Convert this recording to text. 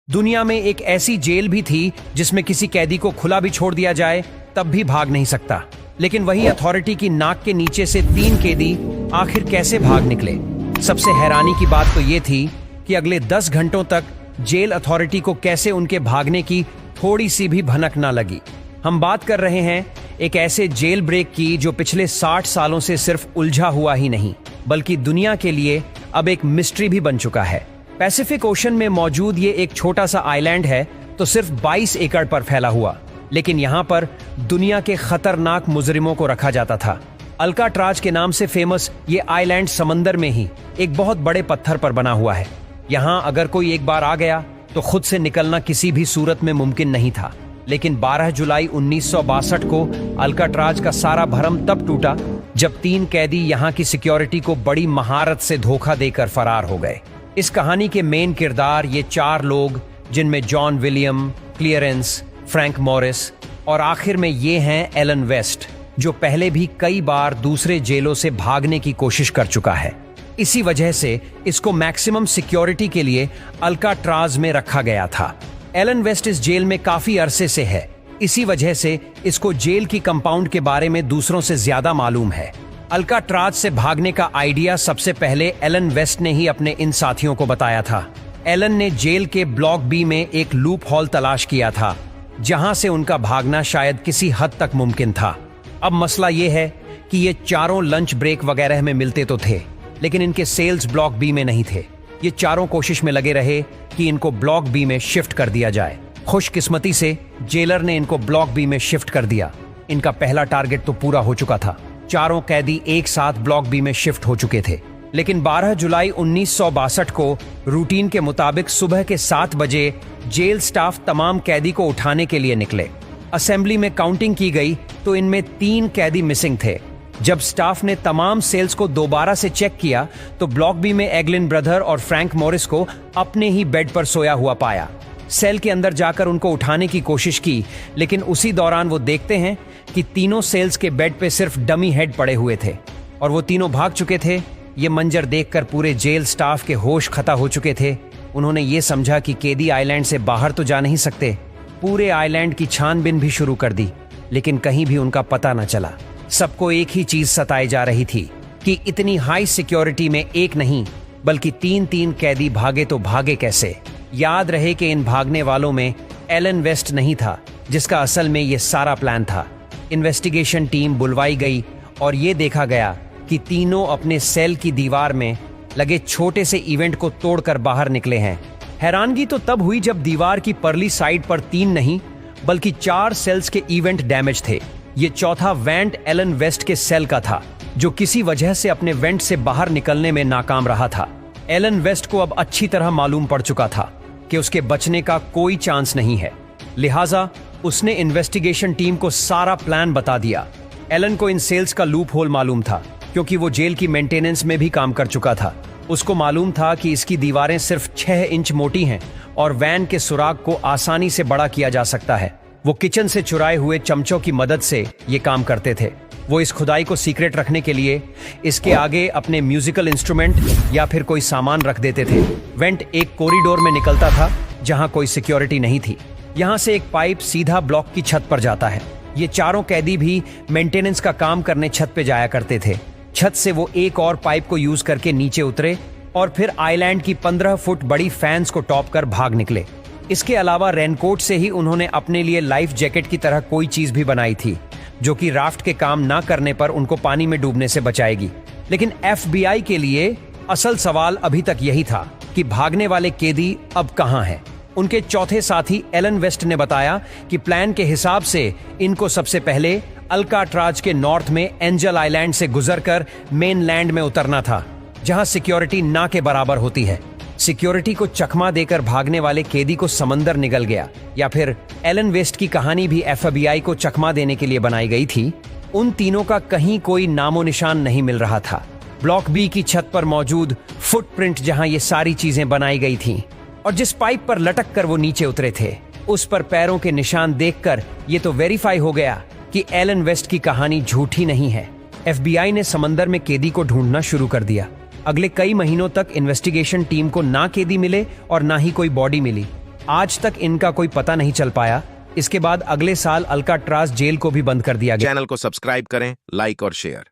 दुनिया में एक ऐसी जेल भी थी जिसमें किसी कैदी को खुला भी छोड़ दिया जाए तब भी भाग नहीं सकता। लेकिन वही अथॉरिटी की नाक के नीचे से 3 कैदी आखिर कैसे भाग निकले। सबसे हैरानी की बात तो ये थी कि अगले 10 घंटों तक जेल अथॉरिटी को कैसे उनके भागने की थोड़ी सी भी भनक ना लगी। हम बात कर रहे हैं एक ऐसे जेल ब्रेक की जो पिछले 60 सालों से सिर्फ उलझा हुआ ही नहीं बल्कि दुनिया के लिए अब एक मिस्ट्री भी बन चुका है। पैसिफिक ओशन में मौजूद ये एक छोटा सा आइलैंड है तो सिर्फ 22 एकड़ पर फैला हुआ, लेकिन यहाँ पर दुनिया के खतरनाक मुजरिमों को रखा जाता था। अल्काट्राज के नाम से फेमस ये आइलैंड समंदर में ही एक बहुत बड़े पत्थर पर बना हुआ है। यहाँ अगर कोई एक बार आ गया तो खुद से निकलना किसी भी सूरत में मुमकिन नहीं था। लेकिन 12 जुलाई 1962 को अल्काट्राज का सारा भरम तब टूटा जब 3 कैदी यहाँ की सिक्योरिटी को बड़ी महारत से धोखा देकर फरार हो गए। इस कहानी के मेन किरदार ये 4 लोग, जिनमें John William, clearance, Frank Morris और आखिर में ये हैं एलन वेस्ट, जो पहले भी कई बार दूसरे जेलों से भागने की कोशिश कर चुका है। इसी वजह से इसको मैक्सिमम सिक्योरिटी के लिए अल्काट्राज में रखा गया था। एलन वेस्ट इस जेल में काफी अरसे से है, इसी वजह से इसको जेल की कंपाउंड के बारे में दूसरों से ज्यादा मालूम है। अल्काट्राज से भागने का आइडिया सबसे पहले एलन वेस्ट ने ही अपने इन साथियों को बताया था। एलन ने जेल के ब्लॉक बी में एक लूप हॉल तलाश किया था जहां से उनका भागना शायद किसी हद तक मुमकिन था। अब मसला यह है कि ये चारों लंच ब्रेक वगैरह में मिलते तो थे, लेकिन इनके सेल्स ब्लॉक बी में नहीं थे। ये चारों कोशिश में लगे रहे कि इनको ब्लॉक बी में शिफ्ट कर दिया जाए। खुशकिस्मती से जेलर ने इनको ब्लॉक बी में शिफ्ट कर दिया। इनका पहला टारगेट तो पूरा हो चुका था। चारों कैदी एक साथ ब्लॉक बी में शिफ्ट हो चुके थे। लेकिन 12 जुलाई 1962 को रूटीन के मुताबिक सुबह के 7 बजे जेल स्टाफ तमाम कैदी को उठाने के लिए निकले। असेंबली में काउंटिंग की गई तो इनमें 3 कैदी मिसिंग थे। जब स्टाफ ने तमाम सेल्स को दोबारा से चेक किया तो ब्लॉक बी में एग्लिन ब्रदर और फ्रैंक मॉरिस को अपने ही बेड पर सोया हुआ पाया। सेल के अंदर जाकर उनको उठाने की कोशिश की, लेकिन उसी दौरान वो देखते हैं कि तीनों सेल्स के बेड पे सिर्फ डमी हेड पड़े हुए थे और वो तीनों भाग चुके थे। ये मंजर देखकर पूरे जेल स्टाफ के होश खता हो चुके थे। उन्होंने ये समझा कि कैदी आइलैंड से बाहर तो जा नहीं सकते। पूरे आइलैंड की छानबीन भी शुरू कर दी, लेकिन कहीं भी उनका पता न चला। सबको एक ही चीज सताई जा रही थी कि इतनी हाई सिक्योरिटी में एक नहीं बल्कि 3-3 कैदी भागे तो भागे कैसे। याद रहे कि इन भागने वालों में एलन वेस्ट नहीं था, जिसका असल में ये सारा प्लान था। इन्वेस्टिगेशन टीम बुलवाई गई और ये देखा गया कि तीनों अपने सेल की दीवार में लगे छोटे से इवेंट को तोड़कर बाहर निकले हैं। हैरानगी तो तब हुई जब दीवार की परली साइड पर 3 नहीं बल्कि 4 सेल्स के इवेंट डैमेज थे। ये चौथा वेंट एलन वेस्ट के सेल का था, जो किसी वजह से अपने वेंट से बाहर निकलने में नाकाम रहा था। एलन वेस्ट को अब अच्छी तरह मालूम पड़ चुका था कि उसके बचने का कोई चांस नहीं है, लिहाजा उसने इन्वेस्टिगेशन टीम को सारा प्लान बता दिया। एलन को इन सेल्स का लूप होल मालूम था क्योंकि वो जेल की मेंटेनेंस में भी काम कर चुका था। उसको मालूम था कि इसकी दीवारें सिर्फ 6 इंच मोटी हैं और वैन के सुराग को आसानी से बड़ा किया जा सकता है। वो किचन से चुराए हुए चमचों की मदद से ये काम करते थे। वो इस खुदाई को सीक्रेट रखने के लिए इसके आगे अपने म्यूजिकल इंस्ट्रूमेंट या फिर कोई सामान रख देते थे। वेंट एक कॉरिडोर में निकलता था जहां कोई सिक्योरिटी नहीं थी। यहां से एक पाइप सीधा ब्लॉक की छत पर जाता है। ये चारों कैदी भी मेंटेनेंस का काम करने छत पे जाया करते थे। छत से वो एक और पाइप को यूज करके नीचे उतरे और फिर आइलैंड की 15 फुट बड़ी फैंस को टॉप कर भाग निकले। इसके अलावा रेनकोट से ही उन्होंने अपने लिए लाइफ जैकेट की तरह कोई चीज भी बनाई थी, जो कि राफ्ट के काम ना करने पर उनको पानी में डूबने से बचाएगी। लेकिन FBI के लिए असल सवाल अभी तक यही था कि भागने वाले कैदी अब कहां हैं। उनके चौथे साथी एलन वेस्ट ने बताया कि प्लान के हिसाब से इनको सबसे पहले अल्काट्राज के नॉर्थ में एंजल आइलैंड से गुजरकर मेनलैंड में उतरना था, जहां सिक्योरिटी ना के बराबर होती है। सिक्योरिटी को चकमा देकर भागने वाले कैदी को समंदर निगल गया, या फिर एलन वेस्ट की कहानी भी FBI को चकमा देने के लिए बनाई गई थी। उन तीनों का कहीं कोई नामो निशान नहीं मिल रहा था। ब्लॉक बी की छत पर मौजूद फुटप्रिंट जहां ये सारी चीजें बनाई गई थीं और जिस पाइप पर लटक कर वो नीचे उतरे थे, उस पर पैरों के निशान देखकर ये तो वेरीफाई हो गया कि एलन वेस्ट की कहानी झूठी नहीं है। FBI ने समंदर में कैदी को ढूंढना शुरू कर दिया। अगले कई महीनों तक इन्वेस्टिगेशन टीम को ना कैदी मिले और ना ही कोई बॉडी मिली। आज तक इनका कोई पता नहीं चल पाया। इसके बाद अगले साल अल्काट्राज जेल को भी बंद कर दिया गया। चैनल को सब्सक्राइब करें, लाइक और शेयर।